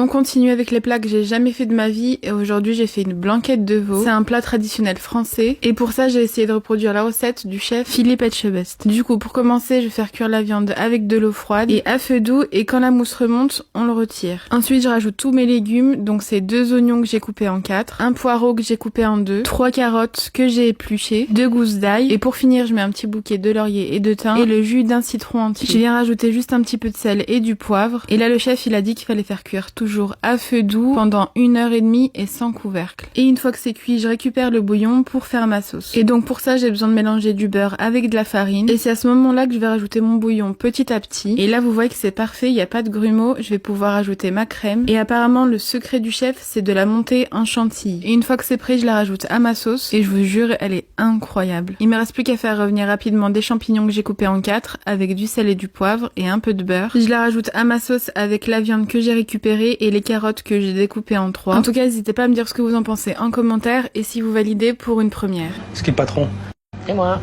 On continue avec les plats que j'ai jamais fait de ma vie et aujourd'hui j'ai fait une blanquette de veau. C'est un plat traditionnel français et pour ça j'ai essayé de reproduire la recette du chef Philippe Etchebest. Du coup pour commencer je vais faire cuire la viande avec de l'eau froide et à feu doux et quand la mousse remonte on le retire. Ensuite je rajoute tous mes légumes, donc c'est 2 oignons que j'ai coupés en 4, un poireau que j'ai coupé en 2, 3 carottes que j'ai épluchées, 2 gousses d'ail et pour finir je mets un petit bouquet de laurier et de thym et le jus d'un citron entier. Je viens rajouter juste un petit peu de sel et du poivre et là le chef il a dit qu'il fallait faire cuire toujours à feu doux pendant 1h30 et sans couvercle. Et une fois que c'est cuit, je récupère le bouillon pour faire ma sauce. Et donc pour ça, j'ai besoin de mélanger du beurre avec de la farine. Et c'est à ce moment-là que je vais rajouter mon bouillon petit à petit. Et là, vous voyez que c'est parfait, il n'y a pas de grumeaux. Je vais pouvoir ajouter ma crème. Et apparemment, le secret du chef, c'est de la monter en chantilly. Et une fois que c'est prêt, je la rajoute à ma sauce. Et je vous jure, elle est incroyable. Il me reste plus qu'à faire revenir rapidement des champignons que j'ai coupés en 4 avec du sel et du poivre et un peu de beurre. Je la rajoute à ma sauce avec la viande que j'ai récupérée et les carottes que j'ai découpées en 3. En tout cas, n'hésitez pas à me dire ce que vous en pensez en commentaire et si vous validez pour une première. Ce qui est le patron. Et moi.